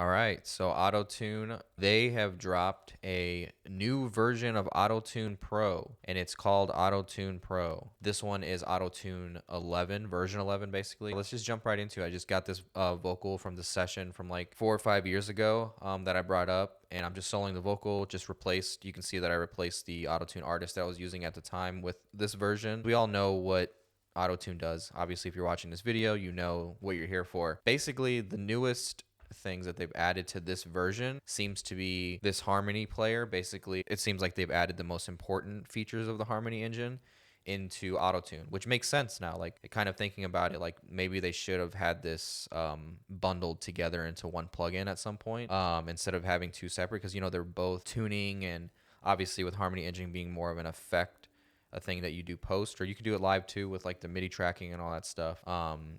All right, so AutoTune, they have dropped a new version of AutoTune Pro, and it's called AutoTune Pro. This one is AutoTune 11, version 11, basically. Let's just jump right into it. I just got this vocal from the session from like 4 or 5 years ago that I brought up, and I'm just soloing the vocal, just replaced. You can see that I replaced the AutoTune artist that I was using at the time with this version. We all know what AutoTune does. Obviously, if you're watching this video, you know what you're here for. Basically, the newest things that they've added to this version seems to be this harmony player. Basically, it seems like they've added the most important features of the harmony engine into AutoTune, which makes sense now. Like, kind of thinking about it, like maybe they should have had this bundled together into one plugin at some point, instead of having two separate, because you know they're both tuning, and obviously with harmony engine being more of an effect, a thing that you do post, or you can do it live too with like the MIDI tracking and all that stuff.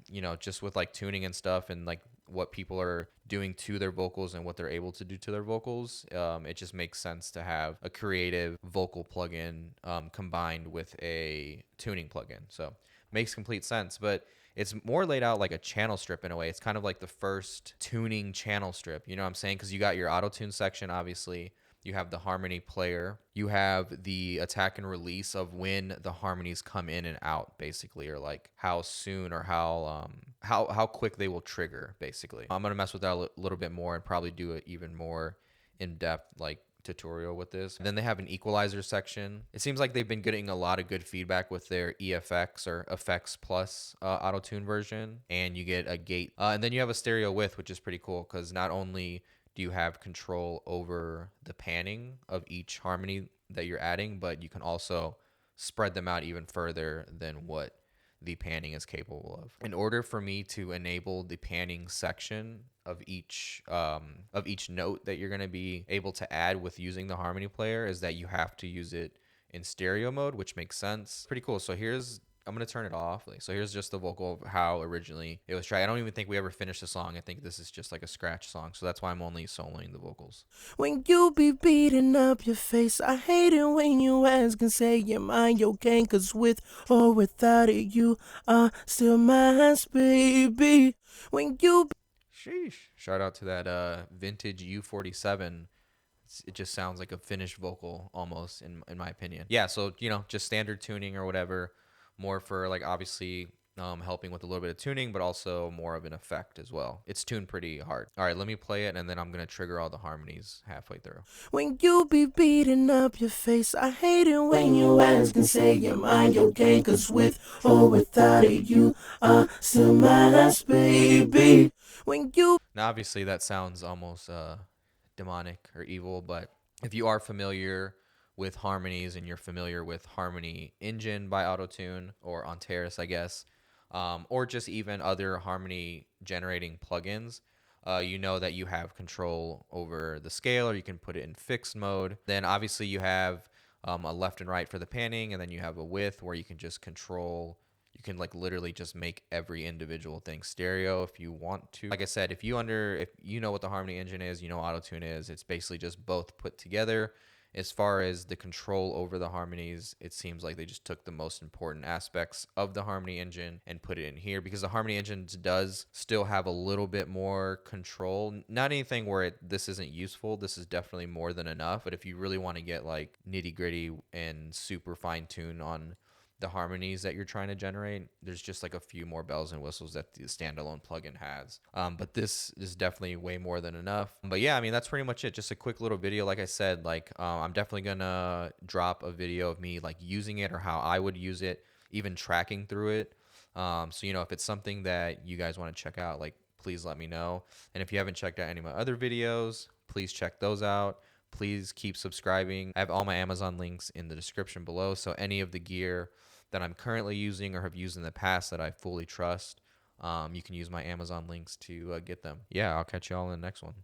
You know, just with like tuning and stuff, and like what people are doing to their vocals and what they're able to do to their vocals, it just makes sense to have a creative vocal plugin combined with a tuning plugin. So makes complete sense. But it's more laid out like a channel strip in a way. It's kind of like the first tuning channel strip, you know what I'm saying? Because you got your auto tune section, obviously. You have the harmony player. You have the attack and release of when the harmonies come in and out, basically, or like how soon or how quick they will trigger, basically. I'm gonna mess with that a little bit more and probably do an even more in-depth like tutorial with this. And then they have an equalizer section. It seems like they've been getting a lot of good feedback with their EFX or Effects Plus auto tune version, and you get a gate, and then you have a stereo width, which is pretty cool because not only do you have control over the panning of each harmony that you're adding, but you can also spread them out even further than what the panning is capable of. In order for me to enable the panning section of each note that you're going to be able to add with using the harmony player, is that you have to use it in stereo mode, which makes sense. Pretty cool. So I'm gonna turn it off. So here's just the vocal of how originally it was tried. I don't even think we ever finished the song. I think this is just like a scratch song, so that's why I'm only soloing the vocals. When you be beating up your face, I hate it when you ask and say you mind your game, 'cause with or without it, you are still mine, baby. When you Sheesh. Shout out to that vintage U47. It just sounds like a finished vocal almost, in my opinion. Yeah, so you know, just standard tuning or whatever, more for like obviously helping with a little bit of tuning, but also more of an effect as well. It's tuned pretty hard. All right, let me play it, and then I'm gonna trigger all the harmonies halfway through. When you be beating up your face, I hate it when you ask and say you mind your game, 'cause with or without it, you are still mine, baby. When you Now, obviously, that sounds almost demonic or evil, but if you are familiar with harmonies and you're familiar with Harmony Engine by Autotune or Ontaris, I guess, or just even other harmony generating plugins, you know that you have control over the scale, or you can put it in fixed mode. Then obviously you have a left and right for the panning, and then you have a width where you can just control. You can like literally just make every individual thing stereo if you want to. Like I said, if you know what the harmony engine is, you know what Autotune is. It's basically just both put together. As far as the control over the harmonies, it seems like they just took the most important aspects of the harmony engine and put it in here, because the harmony engine does still have a little bit more control. Not anything where this isn't useful. This is definitely more than enough. But if you really want to get like nitty gritty and super fine tune on the harmonies that you're trying to generate, there's just like a few more bells and whistles that the standalone plugin has. But this is definitely way more than enough. But yeah, I mean, that's pretty much it. Just a quick little video. Like I said, like I'm definitely gonna drop a video of me like using it or how I would use it, even tracking through it. So you know, if it's something that you guys want to check out, like please let me know. And if you haven't checked out any of my other videos, please check those out. Please keep subscribing. I have all my Amazon links in the description below. So any of the gear that I'm currently using or have used in the past that I fully trust, you can use my Amazon links to get them. Yeah, I'll catch you all in the next one.